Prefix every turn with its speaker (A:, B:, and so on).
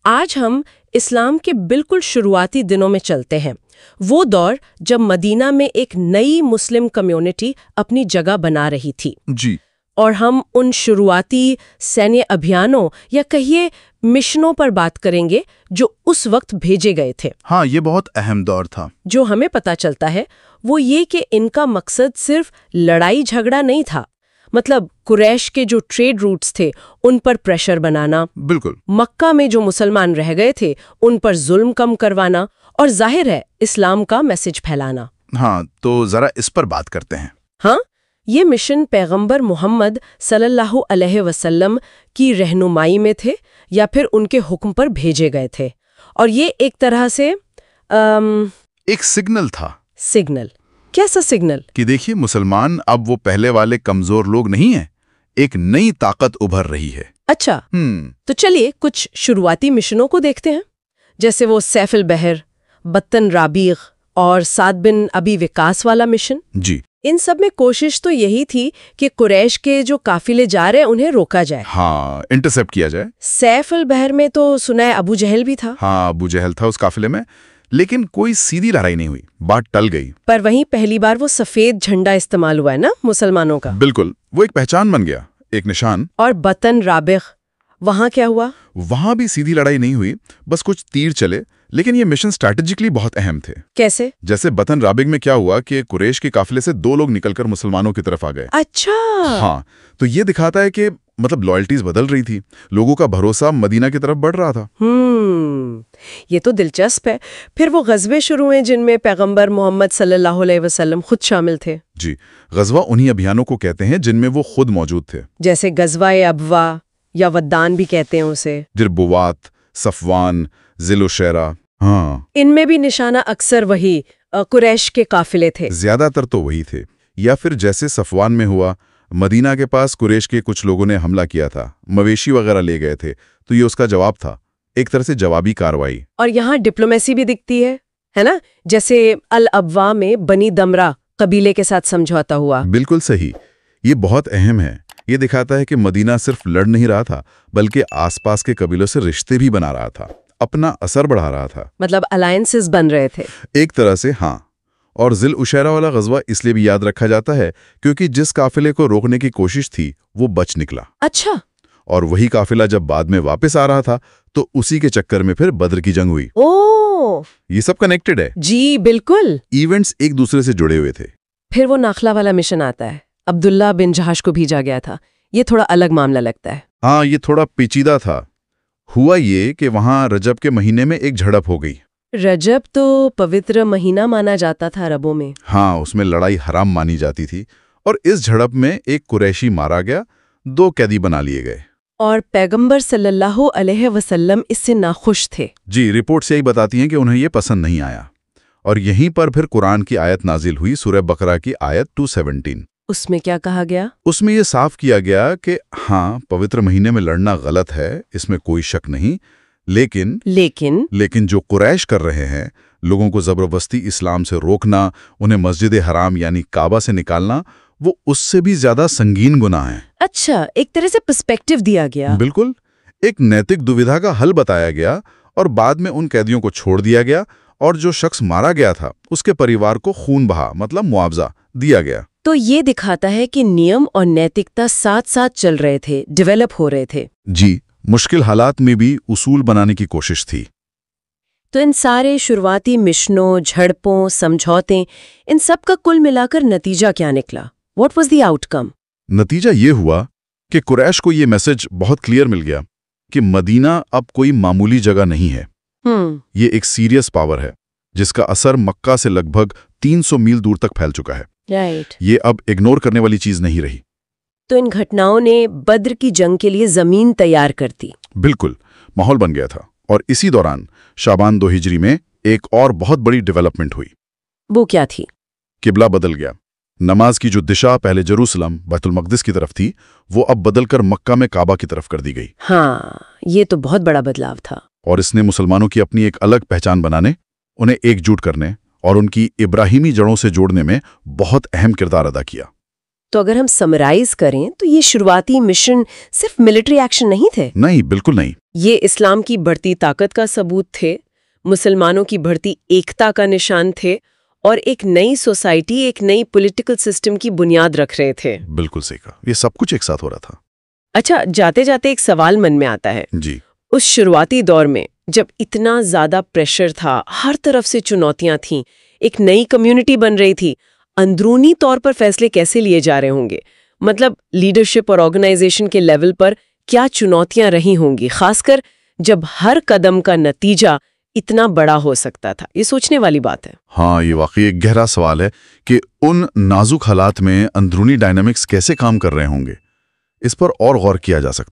A: आज हम इस्लाम के बिल्कुल शुरुआती दिनों में चलते हैं। वो दौर जब मदीना में एक नई मुस्लिम कम्युनिटी अपनी जगह बना रही थी।
B: जी।
A: और हम उन शुरुआती सैन्य अभियानों या कहिए मिशनों पर बात करेंगे जो उस वक्त भेजे गए थे।
B: हाँ, ये बहुत अहम दौर था।
A: जो हमें पता चलता है वो ये कि इनका मकसद सिर्फ लड़ाई झगड़ा नहीं था। मतलब कुरैश के जो ट्रेड रूट्स थे उन पर प्रेशर बनाना,
B: बिल्कुल।
A: मक्का में जो मुसलमान रह गए थे उन पर जुल्म कम करवाना और जाहिर है इस्लाम का मैसेज फैलाना।
B: हाँ, तो जरा इस पर बात करते हैं।
A: हाँ, ये मिशन पैगंबर मोहम्मद सल्लल्लाहु अलैहि वसल्लम की रहनुमाई में थे या फिर उनके हुक्म पर भेजे गए थे। और ये एक तरह से
B: एक सिग्नल था।
A: सिग्नल? कैसा सिग्नल?
B: कि देखिए, मुसलमान अब वो पहले वाले कमजोर लोग नहीं हैं, एक नई ताकत उभर रही है।
A: अच्छा, तो चलिए कुछ शुरुआती मिशनों को देखते हैं, जैसे वो सैफ अल बहर, बत्तन राबीग और साद बिन अबी विकास वाला मिशन।
B: जी।
A: इन सब में कोशिश तो यही थी कि कुरैश के जो काफिले जा रहे हैं उन्हें रोका जाए।
B: हाँ, इंटरसेप्ट किया जाए।
A: सैफ अल बहर में तो सुना है अबू जहल भी था।
B: हाँ, अबू जहल था उस काफिले में, लेकिन कोई सीधी लड़ाई नहीं हुई, बात टल गई।
A: पर वहीं पहली बार वो सफेद झंडा इस्तेमाल हुआ है ना मुसलमानों का।
B: बिल्कुल, वो एक पहचान बन गया, एक निशान।
A: और बतन राबिग, वहां क्या हुआ?
B: वहां भी सीधी लड़ाई नहीं हुई, बस कुछ तीर चले, लेकिन ये मिशन स्ट्रैटेजिकली बहुत अहम थे।
A: कैसे?
B: जैसे बतन राबिग में क्या हुआ कि कुरैश के काफिले से 2 लोग निकलकर मुसलमानों की तरफ आ गए।
A: अच्छा।
B: हाँ, तो ये दिखाता है कि मतलब लॉयल्टीज बदल रही थी, लोगों का भरोसा मदीना की तरफ बढ़ रहा था।
A: ये तो दिलचस्प है। फिर वो गज़वे शुरू हुए जिनमें पैगंबर मोहम्मद सल्लल्लाहु अलैहि वसल्लम खुद शामिल थे।
B: जी, गज़वा उन्हीं अभियानों को कहते हैं जिनमें वो खुद मौजूद थे।
A: जैसे गज़वा-ए अबवा या वद्दान भी कहते हैं उसे।
B: जिरबुवात, सफवान, ज़िल-उशैरा। हाँ,
A: इनमें भी निशाना अक्सर वही कुरैश के काफिले थे।
B: ज्यादातर तो वही थे। या फिर जैसे सफवान में हुआ, मदीना के पास कुरैश के कुछ लोगों ने हमला किया था, मवेशी वगैरह ले गए थे, तो ये उसका जवाब था, एक तरह से जवाबी कार्रवाई।
A: और यहाँ डिप्लोमेसी भी दिखती है ना? जैसे अल अबवा में बनी दमरा कबीले के साथ समझौता हुआ।
B: बिल्कुल सही, ये बहुत अहम है। ये दिखाता है कि मदीना सिर्फ लड़ नहीं रहा था, बल्कि आसपास के कबीलों से रिश्ते भी बना रहा था, अपना असर बढ़ा रहा था।
A: मतलब अलायंसेस बन रहे थे
B: एक तरह से। हाँ, और ज़िल उशैरा वाला गज़वा इसलिए भी याद रखा जाता है क्योंकि जिस काफिले को रोकने की कोशिश थी वो बच निकला।
A: अच्छा।
B: और वही काफिला जब बाद में वापस आ रहा था तो उसी के चक्कर में फिर बद्र की जंग हुई।
A: ओह,
B: ये सब कनेक्टेड है।
A: जी बिल्कुल,
B: इवेंट्स एक दूसरे से जुड़े हुए थे।
A: फिर वो नाखला वाला मिशन आता है, अब्दुल्ला बिन जहाश को भेजा गया था। ये थोड़ा अलग मामला लगता है।
B: हाँ, ये थोड़ा पेचीदा था। हुआ ये कि वहां रजब के महीने में एक झड़प हो गई।
A: रजब तो पवित्र महीना माना जाता था अरबों में।
B: हाँ, उसमें लड़ाई हराम मानी जाती थी, और इस झड़प में एक कुरैशी मारा गया, 2 कैदी बना लिए गए।
A: और पैगंबर सल्लल्लाहु अलैहि वसल्लम इससे नाखुश थे।
B: जी, रिपोर्ट्स यही बताती हैं कि उन्हें ये पसंद नहीं आया, और यहीं पर फिर कुरान की आयत नाजिल हुई, सूरह बकरा की आयत 217।
A: उसमें क्या कहा गया?
B: उसमें ये साफ किया गया कि हाँ, पवित्र महीने में लड़ना गलत है, इसमें कोई शक नहीं, लेकिन जो कुरैश कर रहे हैं, लोगों को जबरदस्ती इस्लाम से रोकना, उन्हें मस्जिद हराम यानी काबा से निकालना, वो उससे भी ज्यादा संगीन गुनाह है।
A: अच्छा, एक तरह से पर्सपेक्टिव दिया गया।
B: बिल्कुल, एक नैतिक दुविधा का हल बताया गया, और बाद में उन कैदियों को छोड़ दिया गया, और जो शख्स मारा गया था उसके परिवार को खून बहा मतलब मुआवजा दिया गया।
A: तो ये दिखाता है कि नियम और नैतिकता साथ साथ चल रहे थे, डेवलप हो रहे थे।
B: जी, मुश्किल हालात में भी उसूल बनाने की कोशिश थी।
A: तो इन सारे शुरुआती मिशनों, झड़पों, समझौते, इन सब का कुल मिलाकर नतीजा क्या निकला? What was the outcome?
B: नतीजा ये हुआ कि कुरैश को ये मैसेज बहुत क्लियर मिल गया कि मदीना अब कोई मामूली जगह नहीं है। ये एक सीरियस पावर है जिसका असर मक्का से लगभग 300 मील दूर तक फैल चुका है।
A: राइट।
B: ये अब इग्नोर करने वाली चीज नहीं रही।
A: तो इन घटनाओं ने बद्र की जंग के लिए जमीन तैयार कर दी।
B: बिल्कुल, माहौल बन गया था। और इसी दौरान शाबान 2 हिजरी में एक और बहुत बड़ी डेवलपमेंट हुई।
A: वो क्या थी?
B: किबला बदल गया। नमाज की जो दिशा पहले जेरूसलम बैतुल मक़दिस की तरफ थी, वो अब बदलकर मक्का में काबा की तरफ कर दी गई।
A: हाँ, ये तो बहुत बड़ा बदलाव था।
B: और इसने मुसलमानों की अपनी एक अलग पहचान बनाने, उन्हें एकजुट करने और उनकी इब्राहिमी जड़ों से जोड़ने में बहुत अहम किरदार अदा किया।
A: तो अगर हम समराइज करें तो ये शुरुआती मिशन सिर्फ मिलिट्री एक्शन नहीं थे।
B: नहीं, बिल्कुल नहीं।
A: ये इस्लाम की बढ़ती ताकत का सबूत थे, मुसलमानों की बढ़ती एकता का निशान थे और एक नई सोसाइटी, एक नई पॉलिटिकल सिस्टम की बुनियाद रख रहे थे।
B: बिल्कुल सही कहा, ये सब कुछ एक साथ हो रहा था।
A: अच्छा, जाते जाते एक सवाल मन में आता है
B: जी।
A: उस शुरुआती दौर में जब इतना ज्यादा प्रेशर था, हर तरफ से चुनौतियां थीं, एक नई कम्युनिटी बन रही थी, अंदरूनी तौर पर फैसले कैसे लिए जा रहे होंगे? मतलब लीडरशिप और ऑर्गेनाइजेशन के लेवल पर क्या चुनौतियां रही होंगी, खासकर जब हर कदम का नतीजा इतना बड़ा हो सकता था? ये सोचने वाली बात है।
B: हाँ, ये वाकई एक गहरा सवाल है कि उन नाजुक हालात में अंदरूनी डायनामिक्स कैसे काम कर रहे होंगे। इस पर और गौर किया जा सकता है।